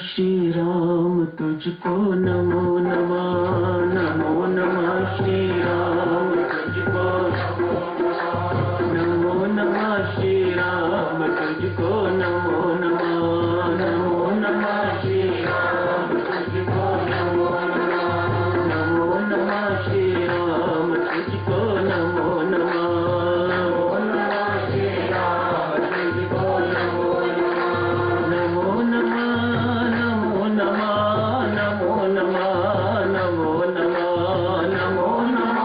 श्री राम तुझको नमो नमः, नमो नमः श्री राम तुझको नमो नमः श्री राम तुझको नमो नमः, नमो नमः श्री राम तुझको नमो नमः, नमो नमः श्री राम तुझको नमो नमः, नमो नमः श्री राम तुझको नमो नमः, नमो नमः नमो नमः नमो नमः नमो नमः नमो नमः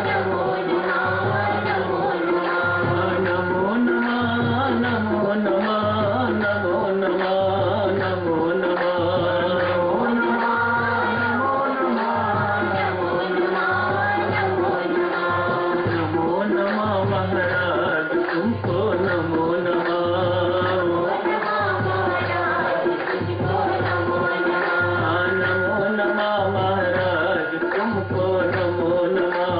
नमो नमः नमो नमः नमो नमः नमो नमः नमो नमः नमो नमः महाराज तुमको नमो नमः, नमो नमः महाराज तुमको नमो नमः,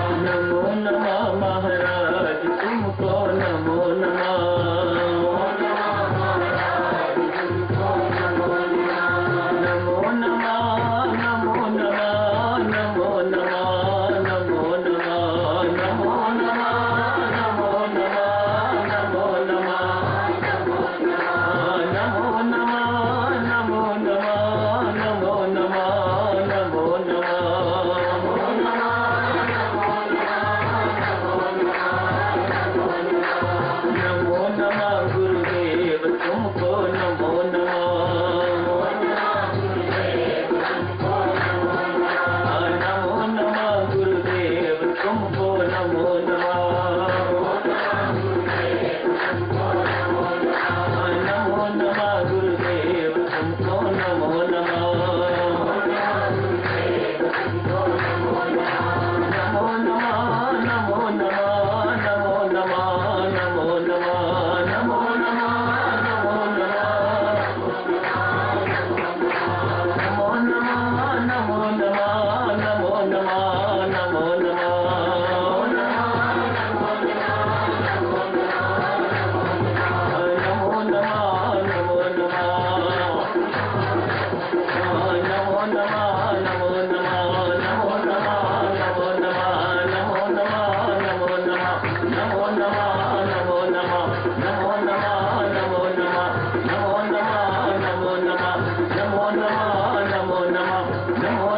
नमो नमः महाराज तुमको नमो नमः, नमो नमः नमो नमः नमो नमः नमो नमः नमो नमः नमो नमः नमो नमः नमो नमः नमो नमः नमो नमः नमो नमो नमः गुरुदेव तुमको नमो नमः, नमो नमः गुरुदेव तुमको नमो नमः, नमो नमः गुरुदेव तुमको नमो नमः, नमो नमः नमो नमः नमो नमः नमो नमः नमो नमः नमो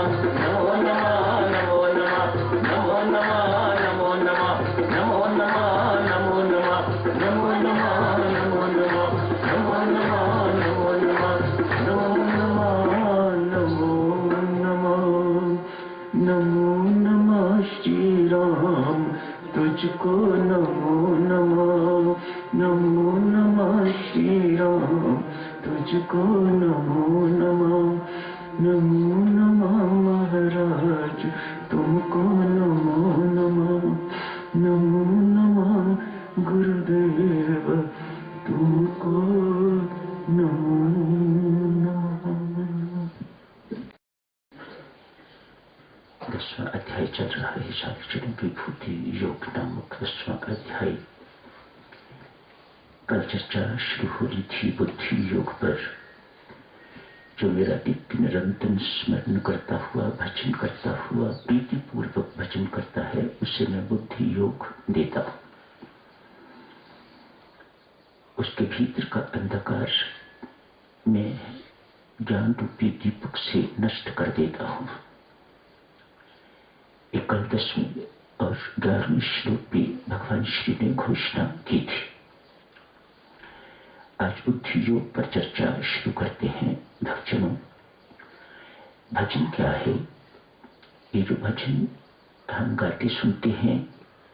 नमः नमो नमः नमो नमः नमो तुझको नमो नमः, नमो नमः श्री राम तुझको नमो नमः, नमो नमः महाराज तुमको नमो नमः, नमो नमः गुरुदेव तुमको नमो नमः। 10वां अध्याय चल रहा है साक्षर विभूति योग नामक 10वां अध्याय। कल चर्चा शुरू हो रही थी बुद्धि योग पर। जो मेरा नित्य निरंतर स्मरण करता हुआ भजन करता हुआ प्रीति पूर्वक भजन करता है उसे मैं बुद्धि योग देता हूं। उसके भीतर का अंधकार मैं ज्ञान रूपी दीपक से नष्ट कर देता हूं। एक कल 10वें और 11वें श्लोक में भगवान श्री ने घोषणा की थी। आज बुद्धि योग पर चर्चा शुरू करते हैं। भक्तजनों, भजन क्या है? ये जो भजन हम गाते सुनते हैं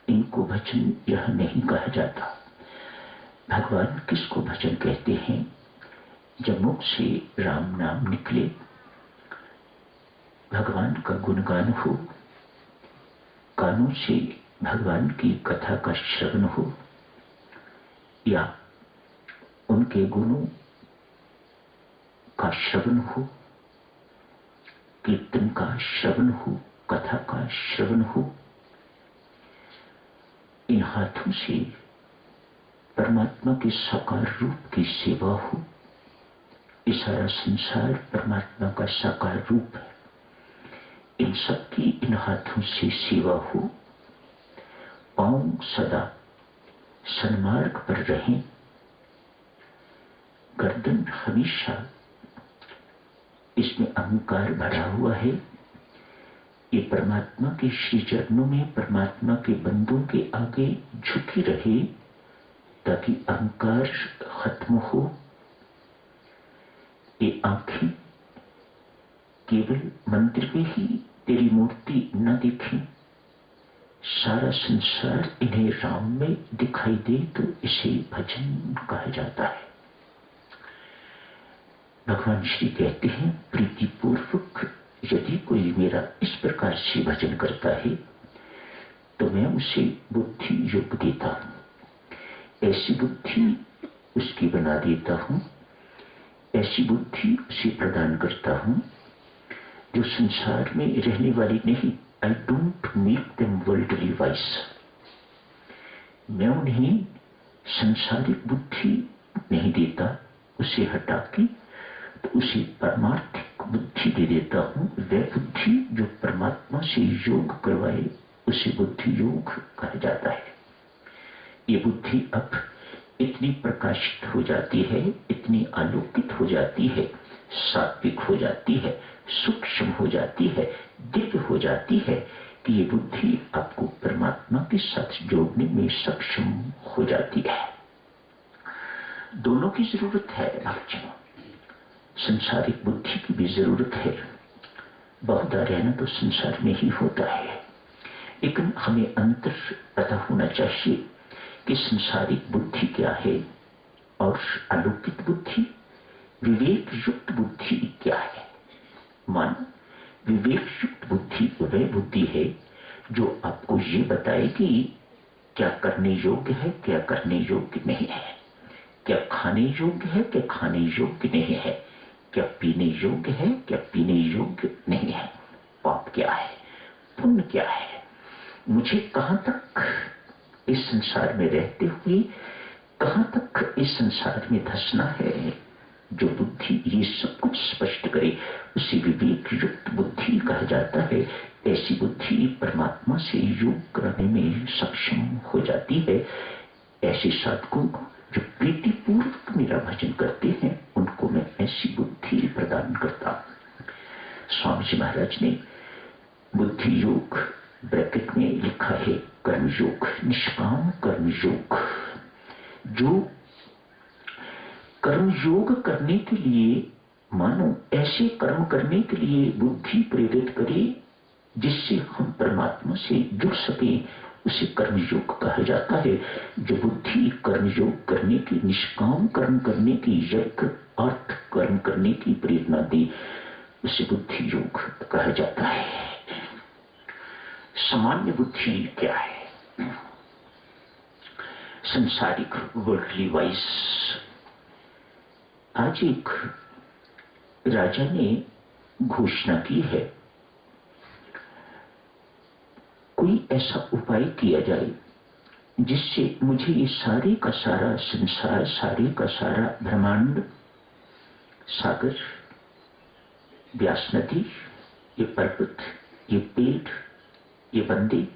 इनको भजन यह नहीं कहा जाता। भगवान किसको भजन कहते हैं? जब मुख से राम नाम निकले, भगवान का गुणगान हो, कानों से भगवान की कथा का श्रवण हो, या उनके गुणों का श्रवण हो, कीर्तन का श्रवण हो, कथा का श्रवण हो, इन हाथों से परमात्मा के साकार रूप की सेवा हो। ये सारा संसार परमात्मा का साकार रूप है। इन सबकी इन हाथों से सेवा हो। पांव सदा सन्मार्ग पर रहें। गर्दन हमेशा, इसमें अहंकार भरा हुआ है, ये परमात्मा के श्री चरणों में परमात्मा के बंदों के आगे झुकी रहे ताकि अहंकार खत्म हो। ये आंखें केवल मंदिर में ही तेरी मूर्ति न दिखे, सारा संसार इन्हें राम में दिखाई दे तो इसे भजन कहा जाता है। भगवान श्री कहते हैं, प्रीतिपूर्वक यदि कोई मेरा इस प्रकार से भजन करता है तो मैं उसे बुद्धि योग देता हूं। ऐसी बुद्धि उसकी बना देता हूं, ऐसी बुद्धि उसे प्रदान करता हूं जो संसार में रहने वाली नहीं। I don't make them worldly wise. मैं उन्हें संसारिक बुद्धि नहीं देता, उसे हटा के तो उसे परमार्थिक बुद्धि दे देता हूं। वह बुद्धि जो परमात्मा से योग करवाए उसे बुद्धि योग कहा जाता है। ये बुद्धि अब इतनी प्रकाशित हो जाती है, इतनी आलोकित हो जाती है, सात्विक हो जाती है, सूक्ष्म हो जाती है, दिव्य हो जाती है कि ये बुद्धि आपको परमात्मा के साथ जोड़ने में सक्षम हो जाती है। दोनों की जरूरत है भक्तों। संसारिक बुद्धि की भी जरूरत है। बहुधा रहना तो संसार में ही होता है, लेकिन हमें अंतर पता होना चाहिए कि संसारिक बुद्धि क्या है और अलौकिक बुद्धि, विवेक युक्त बुद्धि क्या है। मानो विवेक युक्त बुद्धि वह बुद्धि है जो आपको ये बताए कि क्या करने योग्य है, क्या करने योग्य नहीं है, क्या खाने योग्य है, क्या खाने योग्य नहीं है, क्या पीने योग्य है, क्या पीने योग्य नहीं है, पाप क्या है, पुण्य क्या है, मुझे कहां तक इस संसार में रहते हुए कहां तक इस संसार में धंसना है। जो बुद्धि ये सब कुछ स्पष्ट करे उसे विवेक युक्त बुद्धि कहा जाता है। ऐसी बुद्धि परमात्मा से योग करने में सक्षम हो जाती है। ऐसे साधकों को जो प्रीतिपूर्वक मेरा भजन करते हैं उनको मैं ऐसी बुद्धि प्रदान करता हूं। स्वामी जी महाराज ने बुद्धि योग ब्रैकेट में लिखा है कर्मयोग, निष्काम कर्मयोग। जो कर्मयोग करने के लिए, मानो ऐसे कर्म करने के लिए बुद्धि प्रेरित करे जिससे हम परमात्मा से जुड़ सके, उसे कर्मयोग कहा जाता है। जो बुद्धि कर्मयोग करने की, निष्काम कर्म करने की, यज्ञ अर्थ कर्म करने की प्रेरणा दे उसे बुद्धि योग कहा जाता है। सामान्य बुद्धि क्या है? संसारिक वर्ल्डली वाइज। आज एक राजा ने घोषणा की है, कोई ऐसा उपाय किया जाए जिससे मुझे ये सारे का सारा संसार, सारे का सारा ब्रह्मांड, सागर, व्यास नदी, ये पर्वत, ये पेड़, ये बंदे,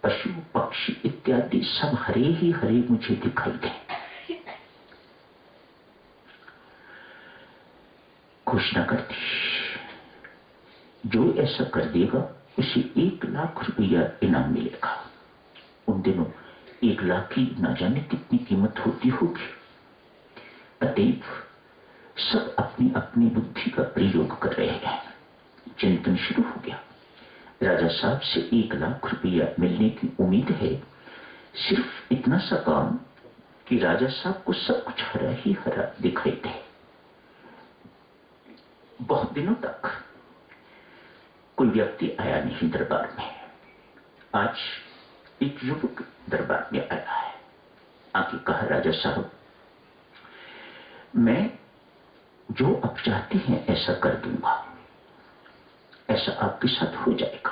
पशु पक्षी इत्यादि सब हरे ही हरे मुझे दिखाई दे। घोषणा कर दी, जो ऐसा कर देगा उसे 1 लाख रुपया इनाम मिलेगा। उन दिनों 1 लाख की ना जाने कितनी कीमत होती होगी। अतएव सब अपनी अपनी बुद्धि का प्रयोग कर रहे हैं। चिंतन शुरू हो गया। राजा साहब से 1 लाख रुपया मिलने की उम्मीद है। सिर्फ इतना सा काम कि राजा साहब को सब कुछ हरा ही हरा दिखाई दे। बहुत दिनों तक कोई व्यक्ति आया नहीं दरबार में। आज एक युवक दरबार में आया है। आके कहा, राजा साहब मैं जो आप चाहते हैं ऐसा कर दूंगा, ऐसा आपके साथ हो जाएगा,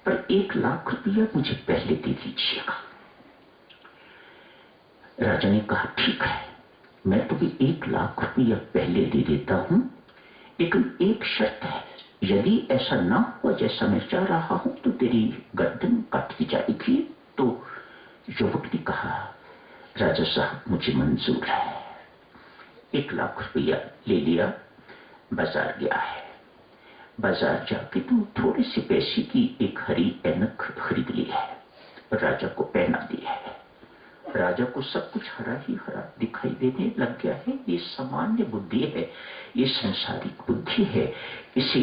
पर 1 लाख रुपया मुझे पहले दे दीजिएगा। राजा ने कहा, ठीक है, मैं तुम्हें 1,00,000 रुपया पहले दे देता हूं, लेकिन एक शर्त है, यदि ऐसा ना हुआ जैसा मैं चाह रहा हूं तो तेरी गर्दन काट दी जाएगी। तो युवक ने कहा, राजा साहब मुझे मंजूर है। 1,00,000 रुपया ले लिया, बाजार गया है। बाजार जाके तो थोड़े से पैसे की एक हरी ऐनक खरीद ली है, राजा को पहना दी है। राजा को सब कुछ हरा ही हरा दिखाई देने लग गया है। ये सामान्य बुद्धि है, ये संसारिक बुद्धि है। इसे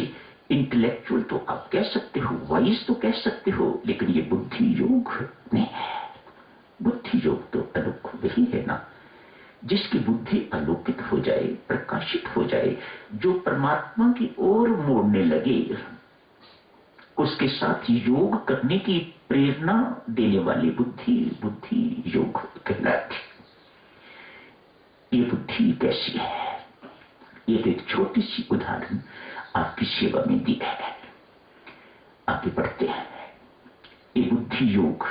इंटेलेक्चुअल तो आप कह सकते हो, वाइज तो कह सकते हो, लेकिन ये बुद्धि योग नहीं है। बुद्धि योग तो अलौकिक वही है ना, जिसकी बुद्धि अलौकित हो जाए, प्रकाशित हो जाए, जो परमात्मा की ओर मोड़ने लगे, उसके साथ योग करने की प्रेरणा देने वाली बुद्धि बुद्धि योग कहलाती। ये बुद्धि कैसी है, ये एक छोटी सी उदाहरण आपकी सेवा में दी है। आगे बढ़ते हैं। ये बुद्धि योग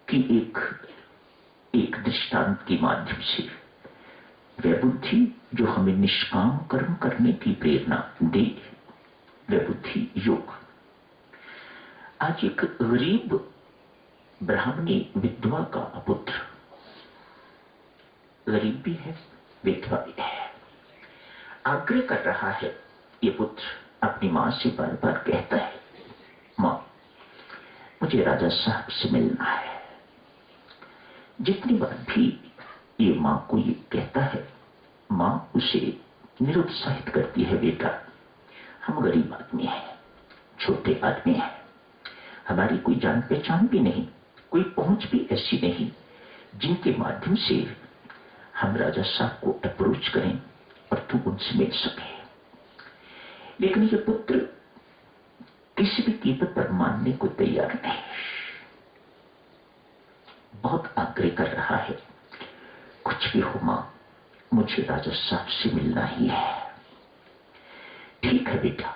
की एक दृष्टांत के माध्यम से, वह बुद्धि जो हमें निष्काम कर्म करने की प्रेरणा दे, वह बुद्धि योग। आज एक गरीब ब्राह्मणी विधवा का पुत्र, गरीब भी है, विधवा भी है, आग्रह कर रहा है। ये पुत्र अपनी मां से बार बार कहता है, मां मुझे राजा साहब से मिलना है। जितनी बार भी ये मां को ये कहता है, मां उसे निरुत्साहित करती है, बेटा हम गरीब आदमी हैं, छोटे आदमी हैं, हमारी कोई जान पहचान भी नहीं, कोई पहुंच भी ऐसी नहीं जिनके माध्यम से हम राजा साहब को अप्रोच करें और तू उनसे मिल सके। लेकिन ये पुत्र किसी भी कीमत पर मानने को तैयार नहीं, बहुत आग्रह कर रहा है, कुछ भी हो मां, मुझे राजा साहब से मिलना ही है। ठीक है बेटा,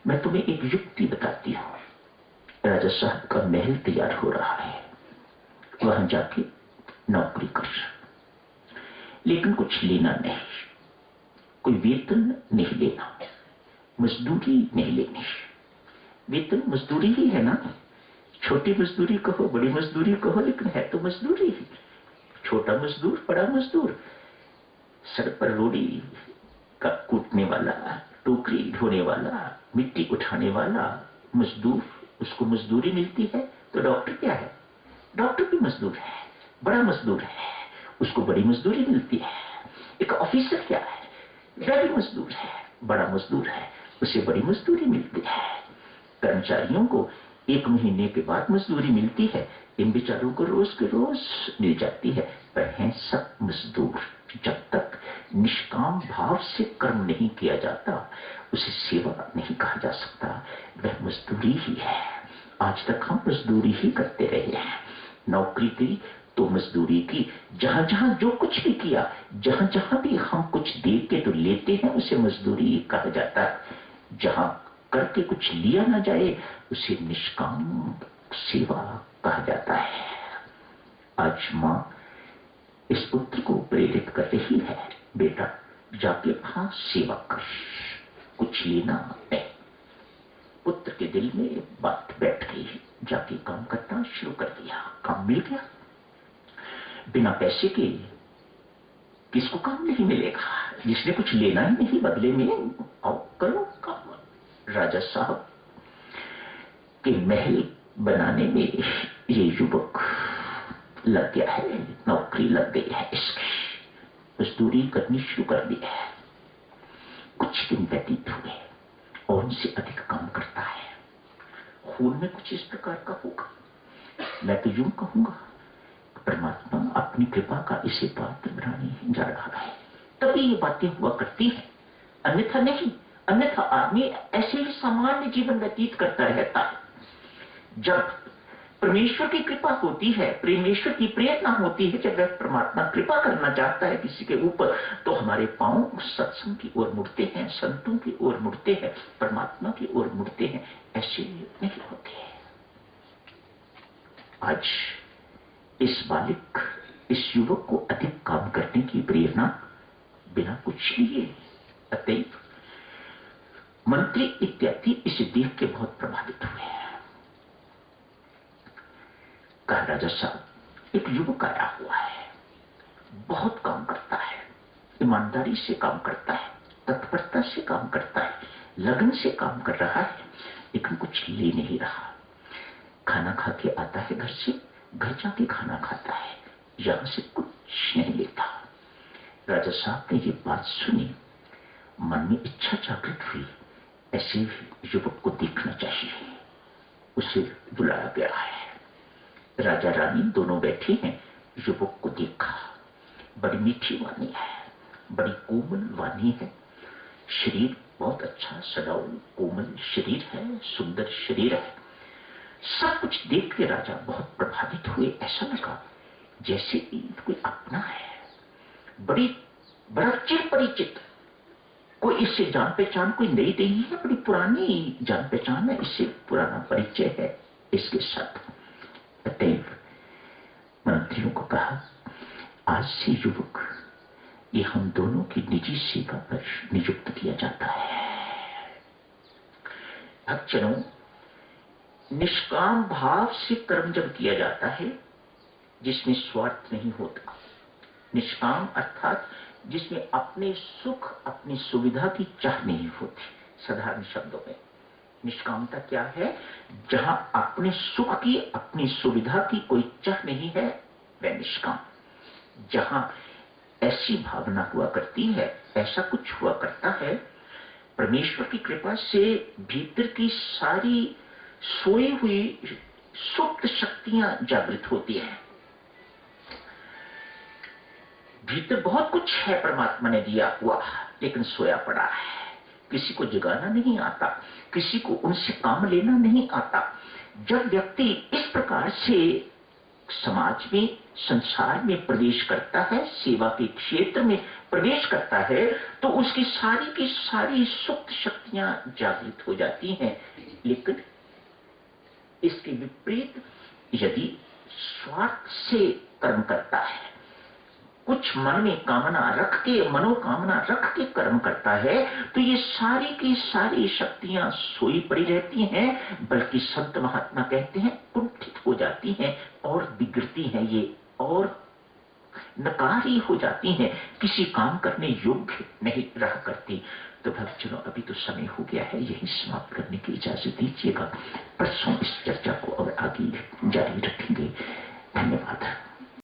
मैं तुम्हें एक युक्ति बताती हूं। राजा साहब का महल तैयार हो रहा है, वहां जाके नौकरी कर, लेकिन कुछ लेना नहीं, कोई वेतन नहीं लेना, मजदूरी नहीं लेनी। वेतन मजदूरी ही है ना, छोटी मजदूरी कहो, बड़ी मजदूरी कहो, लेकिन है तो मजदूरी ही। छोटा मजदूर, बड़ा मजदूर, सड़क पर रोड़ी का कूटने वाला, टोकरी ढोने वाला, मिट्टी उठाने वाला मजदूर, उसको मजदूरी मिलती है। तो डॉक्टर क्या है, डॉक्टर भी मजदूर है, बड़ा मजदूर है, उसको बड़ी मजदूरी मिलती है। एक ऑफिसर क्या है, वह भी मजदूर है, बड़ा मजदूर है, उसे बड़ी मजदूरी मिलती है। कर्मचारियों को 1 महीने के बाद मजदूरी मिलती है, इन बेचारों को रोज के रोज मिल जाती है, पर हैं सब मजदूर। जब तक निष्काम भाव से कर्म नहीं किया जाता, उसे सेवा नहीं कहा जा सकता, वह मजदूरी ही है। आज तक हम मजदूरी ही करते रहे हैं, नौकरी की तो मजदूरी की, जहां जहां जो कुछ भी किया, जहां जहां भी हम कुछ दे के तो लेते हैं, उसे मजदूरी कहा जाता है। जहां करके कुछ लिया ना जाए, उसे निष्काम सेवा कहा जाता है। आज मां इस पुत्र को प्रेरित कर रही है, बेटा जाके वहां सेवा कर, कुछ लेना नहीं। पुत्र के दिल में बात बैठ गई, जाके काम करना शुरू कर दिया, काम मिल गया। बिना पैसे के किसको काम नहीं मिलेगा, जिसने कुछ लेना ही नहीं बदले में, आओ करो काम। राजा साहब के महल बनाने में ये युवक लग गया है, नौकरी लग गई है इसकी, मजदूरी करनी शुरू कर दी है। कुछ दिन व्यतीत हुए और उनसे अधिक काम करता है। खून में कुछ इस प्रकार का होगा, मैं तो यूं कहूंगा परमात्मा अपनी कृपा का इसे पात्र बनाने जा रहा है, तभी ये बातें हुआ करती है, अन्यथा नहीं। अन्यथा आदमी ऐसे ही सामान्य जीवन व्यतीत करता रहता है। जब परमेश्वर की कृपा होती है, परमेश्वर की प्रेरणा होती है, जब वह परमात्मा कृपा करना चाहता है किसी के ऊपर, तो हमारे पांव सत्संग की ओर मुड़ते हैं, संतों की ओर मुड़ते हैं, परमात्मा की ओर मुड़ते हैं। ऐसे नहीं होते। आज इस बालिक, इस युवक को अधिक काम करने की प्रेरणा बिना कुछ लिए। अतएव मंत्री इत्यादि इसे देख के बहुत प्रभावित हुए। कहा, राजा साहब, एक युवक आया हुआ है, बहुत काम करता है, ईमानदारी से काम करता है, तत्परता से काम करता है, लगन से काम कर रहा है, लेकिन कुछ ले नहीं रहा। खाना खा के आता है घर से, घर जाके खाना खाता है, यहां से कुछ नहीं लेता। राजा साहब ने ये बात सुनी, मन में इच्छा जागृत हुई, ऐसे युवक को देखना चाहिए। उसे बुलाया गया है। राजा रानी दोनों बैठे हैं। युवक को देखा, बड़ी मीठी वाणी है, बड़ी कोमल वाणी है, शरीर बहुत अच्छा सडाऊ कोमल शरीर है, सुंदर शरीर है। सब कुछ देख के राजा बहुत प्रभावित हुए। ऐसा लगा जैसे कोई अपना है, बड़ा चिर परिचित, कोई इससे जान पहचान कोई नई नहीं है, बड़ी पुरानी जान पहचान है, इससे पुराना परिचय है इसके साथ। अतएव मंत्रियों को कहा, आज से युवक ये हम दोनों की निजी सेवा पर नियुक्त किया जाता है। भक्तजनों, निष्काम भाव से कर्म जब किया जाता है, जिसमें स्वार्थ नहीं होता, निष्काम अर्थात जिसमें अपने सुख अपनी सुविधा की चाह नहीं होती। साधारण शब्दों में निष्कामता क्या है? जहां अपने सुख की अपनी सुविधा की कोई चाह नहीं है, वह निष्काम। जहां ऐसी भावना हुआ करती है, ऐसा कुछ हुआ करता है, परमेश्वर की कृपा से भीतर की सारी सोई हुई सुप्त शक्तियां जागृत होती हैं। भीतर बहुत कुछ है परमात्मा ने दिया हुआ, लेकिन सोया पड़ा है। किसी को जगाना नहीं आता, किसी को उनसे काम लेना नहीं आता। जब व्यक्ति इस प्रकार से समाज में, संसार में प्रवेश करता है, सेवा के क्षेत्र में प्रवेश करता है, तो उसकी सारी की सारी सुप्त शक्तियां जागृत हो जाती हैं। लेकिन इसके विपरीत यदि स्वार्थ से कर्म करता है, कुछ मन में कामना रख के, मनोकामना रख के कर्म करता है, तो ये सारी की सारी शक्तियां सोई पड़ी रहती हैं, बल्कि संत महात्मा कहते हैं कुंठित हो जाती हैं और बिगड़ती हैं, ये और नकारी हो जाती हैं, किसी काम करने योग्य नहीं रहा करती। तो भक्तजनों, अभी तो समय हो गया है, यही समाप्त करने की इजाजत दीजिएगा। परसों इस चर्चा को और आगे जारी रखें।